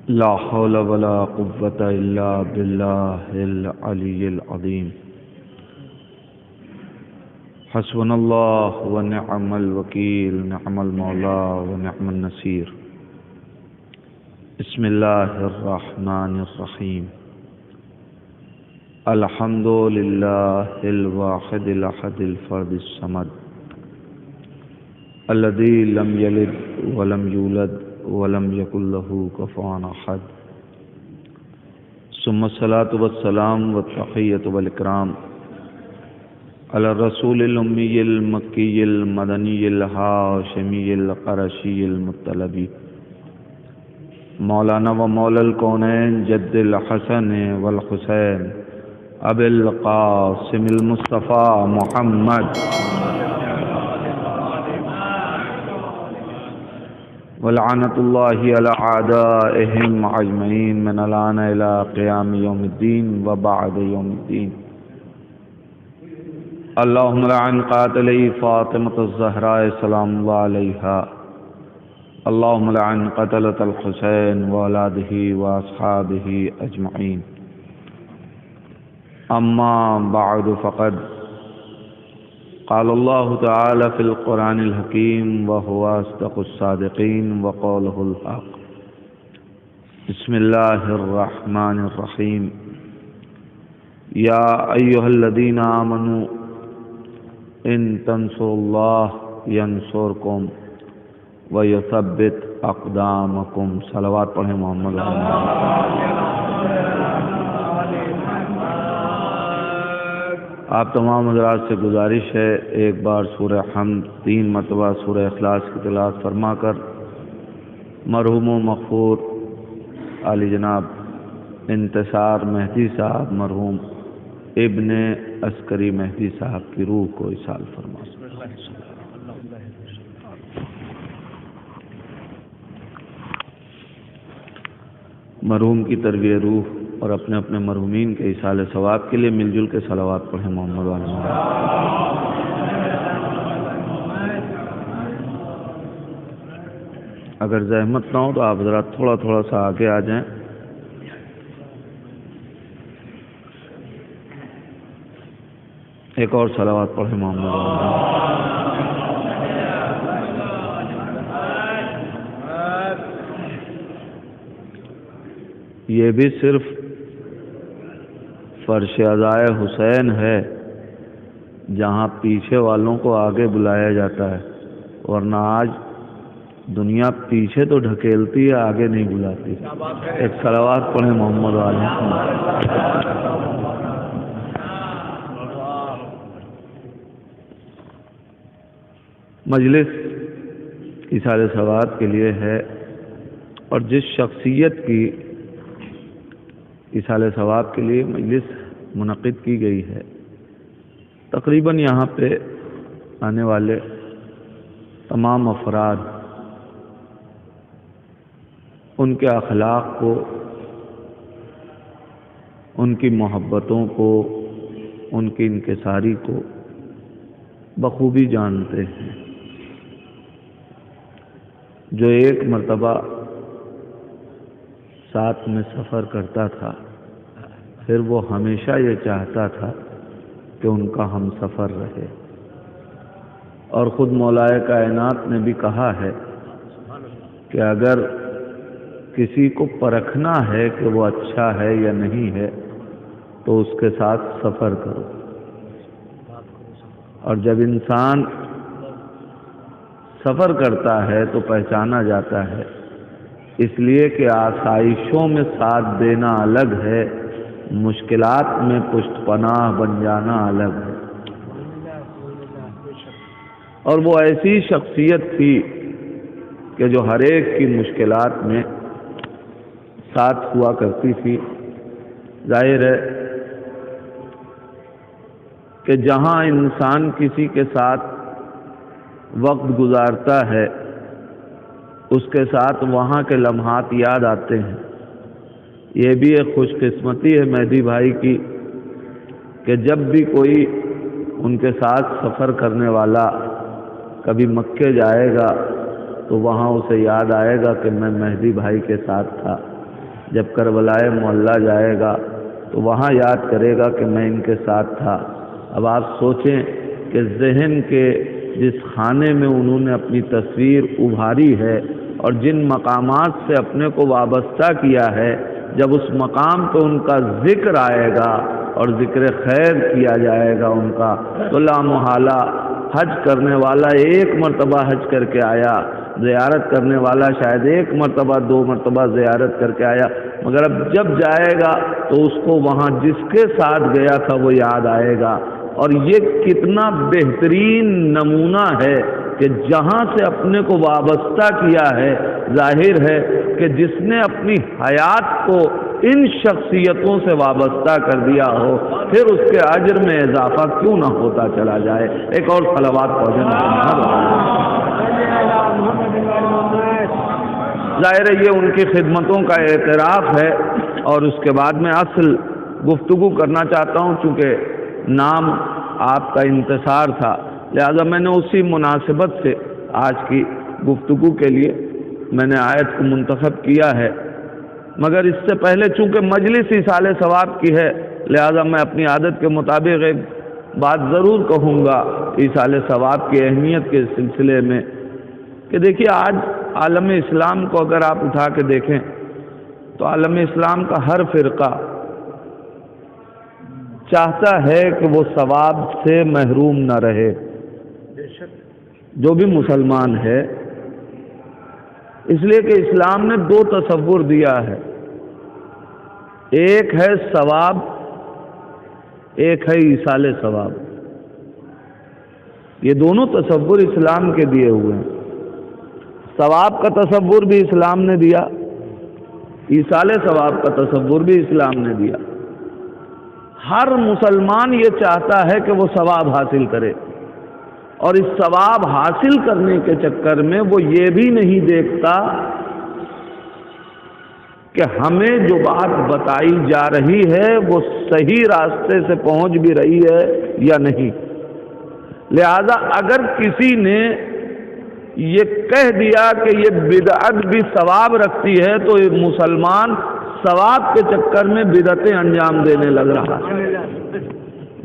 لا حول ولا قوة إلا بالله العلي العظيم. حسبنا الله ونعم الوكيل، نعم المولى ونعم النصير. بسم الله الرحمن الرحيم. الحمد لله الواحد الأحد الفرد الصمد الذي لم يلد ولم يولد ولم يكن له كفوا أحد. ثم الصلاة والسلام والتحية والإكرام على الرسول الأمي المكي المدني الهاشمي القرشي المطلبي مولانا ومولا الكونين جد الحسن والحسين أبي القاسم المصطفى محمد ولعنة الله على أعدائهم أجمعين من الآن إلى قيام يوم الدين وبعد يوم الدين. اللهم لعن قاتلي فاطمة الزهراء سلام الله عليها. اللهم لعن قتلة الحسين وأولاده وأصحابه أجمعين. أما بعد فقد قال الله تعالى في القرآن الحكيم وهو أصدق الصادقين وقوله الحق. بسم الله الرحمن الرحيم. يا أيها الذين آمنوا إن تنصروا الله ينصركم ويثبت أقدامكم. صلوات پڑھیں محمد آپ تمام حضرات سے گزارش ہے ایک بار سورہ حمد 3 مرتبہ سورہ اخلاص کی تلاوت فرما کر مرحوم و مغفور علی جناب انتصار مہدی صاحب مرحوم ابن عسکری مہدی صاحب کی روح کو ایصال فرما. مرحوم کی ترویہ روح اور اپنے اپنے مرحومین کے ایصال ثواب کے لیے مل جل کے صلوات پڑھیں محمد علیہ. اگر زحمت نہ ہو تو آپ ذرا تھوڑا تھوڑا سا آگے آ جائیں. ایک اور صلوات پڑھیں محمد علیہ. یہ بھی صرف فرش عزائے حسین ہے جہاں پیچھے والوں کو آگے بلایا جاتا ہے، ورنہ آج دنیا پیچھے تو ڈھکیلتی ہے، آگے نہیں بلاتی. ایک صلوات پڑھیں محمد علیہ. مجلس ایصال ثواب کے لیے ہے، اور جس شخصیت کی ایصال ثواب کے لیے مجلس منعقد کی گئی ہے، تقریباً یہاں پہ آنے والے تمام افراد ان کے اخلاق کو، ان کی محبتوں کو، ان کی انکساری کو بخوبی جانتے ہیں. جو ایک مرتبہ ساتھ میں سفر کرتا تھا، پھر وہ ہمیشہ یہ چاہتا تھا کہ ان کا ہم سفر رہے. اور خود مولائے کائنات نے بھی کہا ہے کہ اگر کسی کو پرکھنا ہے کہ وہ اچھا ہے یا نہیں ہے تو اس کے ساتھ سفر کرو. اور جب انسان سفر کرتا ہے تو پہچانا جاتا ہے، اس لیے کہ آسائشوں میں ساتھ دینا الگ ہے، مشکلات میں پشت پناہ بن جانا الگ ہے. اور وہ ایسی شخصیت تھی کہ جو ہر ایک کی مشکلات میں ساتھ ہوا کرتی تھی. ظاہر ہے کہ جہاں انسان کسی کے ساتھ وقت گزارتا ہے اس کے ساتھ وہاں کے لمحات یاد آتے ہیں. یہ بھی ایک خوش قسمتی ہے مہدی بھائی کی کہ جب بھی کوئی ان کے ساتھ سفر کرنے والا کبھی مکے جائے گا تو وہاں اسے یاد آئے گا کہ میں مہدی بھائی کے ساتھ تھا. جب کربلائے معلیٰ جائے گا تو وہاں یاد کرے گا کہ میں ان کے ساتھ تھا۔ اب آپ سوچیں کہ ذہن کے جس خانے میں انہوں نے اپنی تصویر ابھاری ہے اور جن مقامات سے اپنے کو وابستہ کیا ہے، جب اس مقام پہ ان کا ذکر آئے گا اور ذکر خیر کیا جائے گا ان کا، تو لا محالہ حج کرنے والا ایک مرتبہ حج کر کے آیا، زیارت کرنے والا شاید ایک مرتبہ 2 مرتبہ زیارت کر کے آیا، مگر اب جب جائے گا تو اس کو وہاں جس کے ساتھ گیا تھا وہ یاد آئے گا۔ اور یہ کتنا بہترین نمونہ ہے کہ جہاں سے اپنے کو وابستہ کیا ہے، ظاہر ہے کہ جس نے اپنی حیات کو ان شخصیتوں سے وابستہ کر دیا ہو، پھر اس کے اجر میں اضافہ کیوں نہ ہوتا چلا جائے۔ ایک اور صلوات پڑھیں۔ ظاہر ہے یہ ان کی خدمتوں کا اعتراف ہے، اور اس کے بعد میں اصل گفتگو کرنا چاہتا ہوں، چونکہ نام آپ کا انتصار تھا، لہذا میں نے اسی مناسبت سے آج کی گفتگو کے لیے میں نے آیت کو منتخب کیا ہے، مگر اس سے پہلے چونکہ مجلس ایصال ثواب کی ہے، لہذا میں اپنی عادت کے مطابق ایک بات ضرور کہوں گا ایصال ثواب کی اہمیت کے سلسلے میں، کہ دیکھیے آج عالم اسلام کو اگر آپ اٹھا کے دیکھیں تو عالم اسلام کا ہر فرقہ چاہتا ہے کہ وہ ثواب سے محروم نہ رہے، جو بھی مسلمان ہے، اس لیے کہ اسلام نے 2 تصور دیا ہے، ایک ہے ثواب، ایک ہے ایصال ثواب۔ یہ دونوں تصور اسلام کے دیے ہوئے ہیں۔ ثواب کا تصور بھی اسلام نے دیا، ایصال ثواب کا تصور بھی اسلام نے دیا۔ ہر مسلمان یہ چاہتا ہے کہ وہ ثواب حاصل کرے، اور اس ثواب حاصل کرنے کے چکر میں وہ یہ بھی نہیں دیکھتا کہ ہمیں جو بات بتائی جا رہی ہے وہ صحیح راستے سے پہنچ بھی رہی ہے یا نہیں۔ لہذا اگر کسی نے یہ کہہ دیا کہ یہ بدعت بھی ثواب رکھتی ہے تو یہ مسلمان ثواب کے چکر میں بدعتیں انجام دینے لگ رہا ہے۔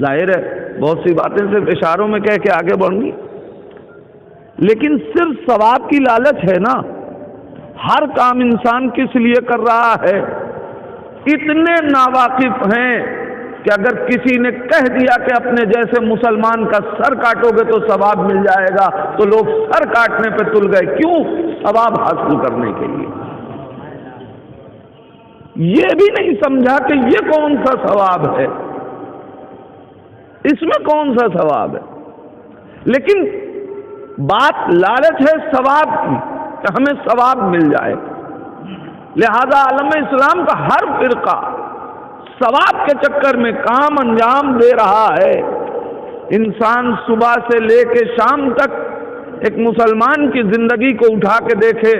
ظاہر ہے بہت سی باتیں صرف اشاروں میں کہہ کے آگے بڑھیں گی، لیکن صرف ثواب کی لالچ ہے نا۔ ہر کام انسان کس لیے کر رہا ہے؟ اتنے ناواقف ہیں کہ اگر کسی نے کہہ دیا کہ اپنے جیسے مسلمان کا سر کاٹو گے تو ثواب مل جائے گا، تو لوگ سر کاٹنے پہ تل گئے۔ کیوں؟ ثواب حاصل کرنے کے لیے۔ یہ بھی نہیں سمجھا کہ یہ کون سا ثواب ہے، اس میں کون سا ثواب ہے، لیکن بات لالچ ہے ثواب کی کہ ہمیں ثواب مل جائے۔ لہذا عالم اسلام کا ہر فرقہ ثواب کے چکر میں کام انجام دے رہا ہے۔ انسان صبح سے لے کے شام تک ایک مسلمان کی زندگی کو اٹھا کے دیکھے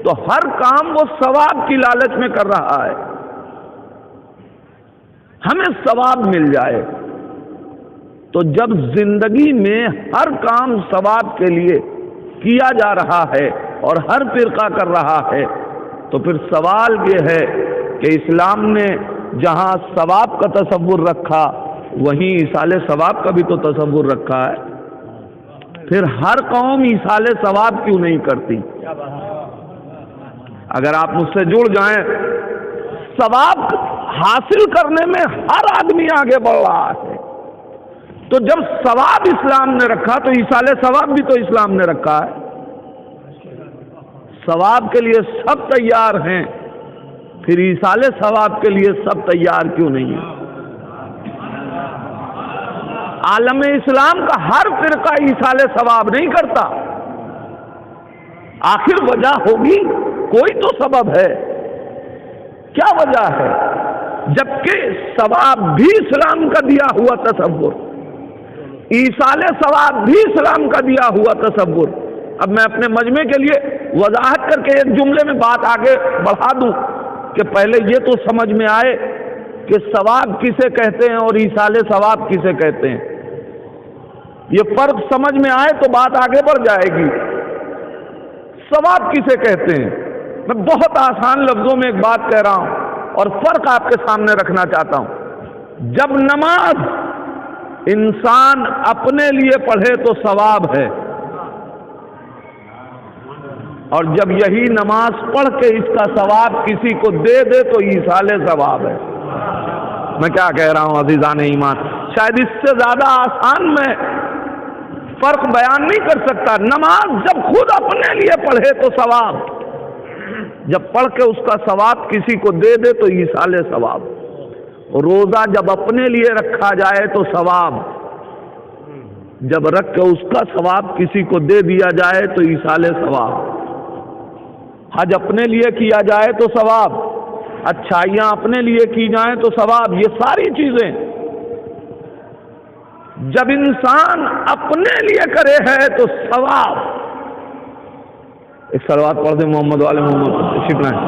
تو ہر کام وہ ثواب کی لالچ میں کر رہا ہے، ہمیں ثواب مل جائے۔ تو جب زندگی میں ہر کام ثواب کے لیے کیا جا رہا ہے اور ہر فرقہ کر رہا ہے، تو پھر سوال یہ ہے کہ اسلام نے جہاں ثواب کا تصور رکھا وہیں ایصال ثواب کا بھی تو تصور رکھا ہے۔ پھر ہر قوم ایصال ثواب کیوں نہیں کرتی؟ اگر آپ مجھ سے جڑ جائیں، ثواب حاصل کرنے میں ہر آدمی آگے بڑھ رہا ہے، تو جب ثواب اسلام نے رکھا تو ایصال ثواب بھی تو اسلام نے رکھا ہے۔ ثواب کے لیے سب تیار ہیں، پھر ایصال ثواب کے لیے سب تیار کیوں نہیں ہیں؟ عالم اسلام کا ہر فرقہ ایصال ثواب نہیں کرتا، آخر وجہ ہوگی، کوئی تو سبب ہے۔ کیا وجہ ہے؟ جبکہ ثواب بھی اسلام کا دیا ہوا تصور، ایصال ثواب بھی اسلام کا دیا ہوا تصور۔ اب میں اپنے مجمع کے لیے وضاحت کر کے ایک جملے میں بات آگے بڑھا دوں کہ پہلے یہ تو سمجھ میں آئے کہ ثواب کسے کہتے ہیں اور ایصال ثواب کسے کہتے ہیں۔ یہ فرق سمجھ میں آئے تو بات آگے بڑھ جائے گی۔ ثواب کسے کہتے ہیں؟ میں بہت آسان لفظوں میں ایک بات کہہ رہا ہوں اور فرق آپ کے سامنے رکھنا چاہتا ہوں. جب نماز انسان اپنے لیے پڑھے تو ثواب ہے، اور جب یہی نماز پڑھ کے اس کا ثواب کسی کو دے دے تو ایصال ثواب ہے. میں کیا کہہ رہا ہوں عزیزان ایمان؟ شاید اس سے زیادہ آسان میں فرق بیان نہیں کر سکتا. نماز جب خود اپنے لیے پڑھے تو ثواب، جب پڑھ کے اس کا ثواب کسی کو دے دے تو ایصال ثواب. روزہ جب اپنے لیے رکھا جائے تو ثواب، جب رکھ کے اس کا ثواب کسی کو دے دیا جائے تو ایصال ثواب. حج اپنے لیے کیا جائے تو ثواب، اچھائیاں اپنے لیے کی جائیں تو ثواب. یہ ساری چیزیں جب انسان اپنے لیے کرے ہے تو ثواب. ایک صلوات پڑھ دیں محمد والے محمد شکنا ہے.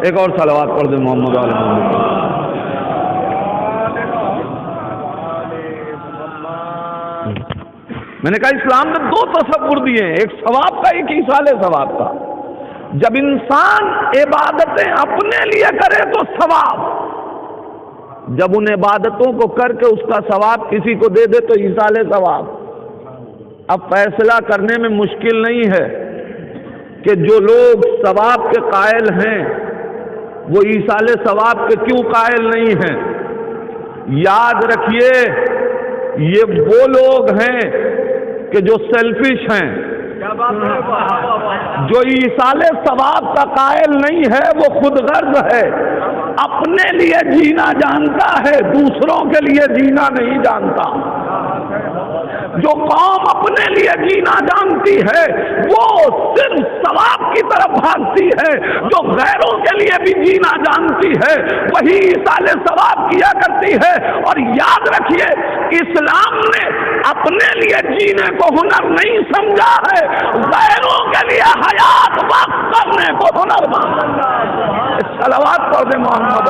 ایک اور صلوات پڑھ دیں محمد والے محمد. میں نے کہا اسلام نے دو تصور دیے ہیں، ایک ثواب کا ایک ایصال ثواب کا. جب انسان عبادتیں اپنے لیے کرے تو ثواب، جب ان عبادتوں کو کر کے اس کا ثواب کسی کو دے دے تو ایصال ثواب. اب فیصلہ کرنے میں مشکل نہیں ہے کہ جو لوگ ثواب کے قائل ہیں وہ ایصال ثواب کے کیوں قائل نہیں ہیں. یاد رکھیے یہ وہ لوگ ہیں کہ جو سیلفش ہیں. جو ایصال ثواب کا قائل نہیں ہے وہ خود غرض ہے، اپنے لیے جینا جانتا ہے، دوسروں کے لیے جینا نہیں جانتا. جو قوم اپنے لیے جینا جانتی ہے وہ صرف ثواب کی طرف بھاگتی ہے، جو غیروں کے لیے بھی جینا جانتی ہے وہی ایصال ثواب کیا کرتی ہے. اور یاد رکھیے اسلام نے اپنے لیے جینے کو ہنر نہیں سمجھا ہے، غیروں کے لیے حیات وقف کرنے کو ہنر مانا. صلوات پڑھ دیں محمد.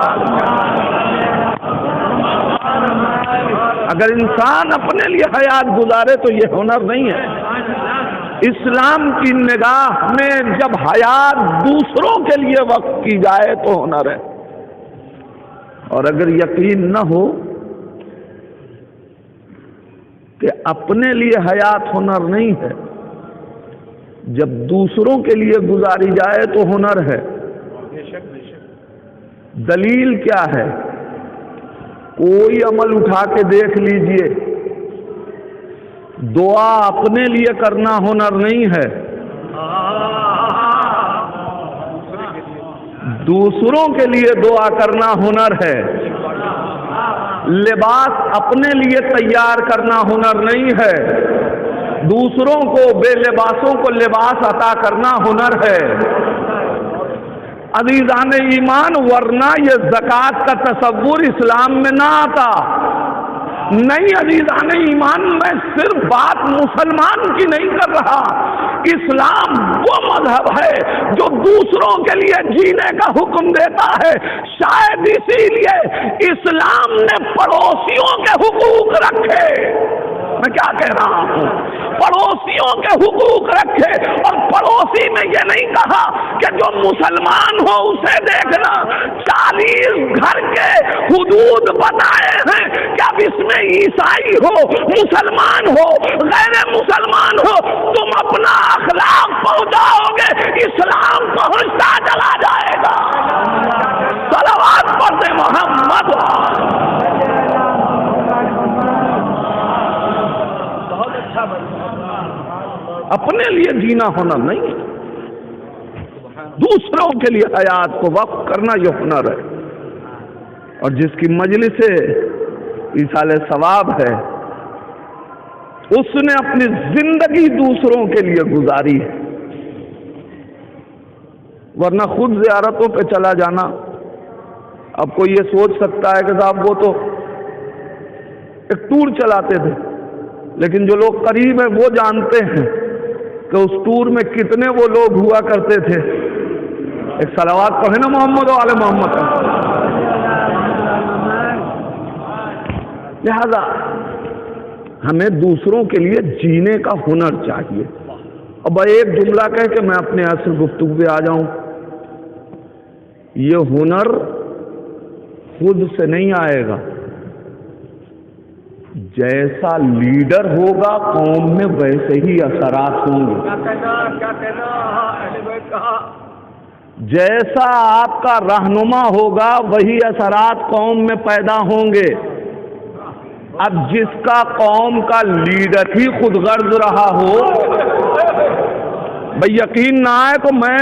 اگر انسان اپنے لیے حیات گزارے تو یہ ہنر نہیں ہے. اسلام کی نگاہ میں جب حیات دوسروں کے لیے وقف کی جائے تو ہنر ہے. اور اگر یقین نہ ہو کہ اپنے لیے حیات ہنر نہیں ہے، جب دوسروں کے لیے گزاری جائے تو ہنر ہے. دلیل کیا ہے؟ کوئی عمل اٹھا کے دیکھ لیجئے، دعا اپنے لیے کرنا ہنر نہیں ہے، دوسروں کے لیے دعا کرنا ہنر ہے. لباس اپنے لیے تیار کرنا ہنر نہیں ہے، دوسروں کو بے لباسوں کو لباس عطا کرنا ہنر ہے. عزیزان ایمان ورنہ یہ زکوٰۃ کا تصور اسلام میں نہ آتا. نہیں عزیزان ایمان میں صرف بات مسلمان کی نہیں کر رہا. اسلام وہ مذہب ہے جو دوسروں کے لیے جینے کا حکم دیتا ہے. شاید اسی لیے اسلام نے پڑوسیوں کے حقوق رکھے. میں کیا کہہ رہا ہوں؟ پڑوسیوں کے حقوق رکھے. اور پڑوسی میں یہ نہیں کہا کہ جو مسلمان ہو اسے دیکھنا. 40 گھر کے حدود بتائے ہیں کہ اب اس میں عیسائی ہو، مسلمان ہو، غیر مسلمان ہو، تم اپنا اخلاق پہنچاؤ گے اسلام پہنچتا چلا جائے گا. صلوات پڑھتے محمد. اپنے لیے جینا ہنر نہیں ہے، دوسروں کے لیے حیات کو وقف کرنا یہ ہنر ہے. اور جس کی مجلس ایصال ثواب ہے اس نے اپنی زندگی دوسروں کے لیے گزاری ہے. ورنہ خود زیارتوں پہ چلا جانا، اب کوئی یہ سوچ سکتا ہے کہ صاحب وہ تو ایک ٹور چلاتے تھے، لیکن جو لوگ قریب ہیں وہ جانتے ہیں کہ اس ٹور میں کتنے وہ لوگ ہوا کرتے تھے. ایک صلوات پڑھے نا محمد والے محمد. لہذا ہمیں دوسروں کے لیے جینے کا ہنر چاہیے. اب ایک جملہ کہہ کے میں اپنے اصل گفتگو پہ آ جاؤں. یہ ہنر خود سے نہیں آئے گا، جیسا لیڈر ہوگا قوم میں ویسے ہی اثرات ہوں گے. جیسا آپ کا رہنما ہوگا وہی اثرات قوم میں پیدا ہوں گے. اب جس کا قوم کا لیڈر ہی خود غرض رہا ہو، بھئی یقین نہ آئے تو میں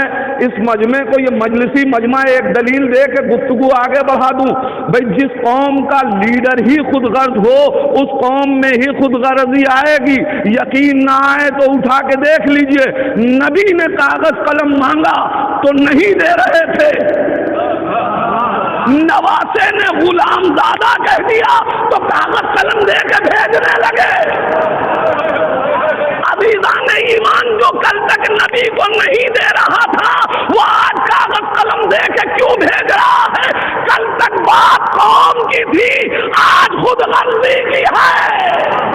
اس مجمع کو، یہ مجلسی مجمع ایک دلیل دے کے گفتگو آگے بڑھا دوں. بھئی جس قوم کا لیڈر ہی خود غرض ہو اس قوم میں ہی خود غرضی آئے گی. یقین نہ آئے تو اٹھا کے دیکھ لیجئے، نبی نے کاغذ قلم مانگا تو نہیں دے رہے تھے، نواسے نے غلام زادہ کہہ دیا تو کاغذ قلم دے کے بھیجنے لگے. عزیزان ایمان جو کل تک نبی کو نہیں دے رہا تھا وہ آج کاغذ قلم دے کے کیوں بھیج رہا ہے؟ کل تک بات قوم کی تھی، آج خود غرضی کی ہے.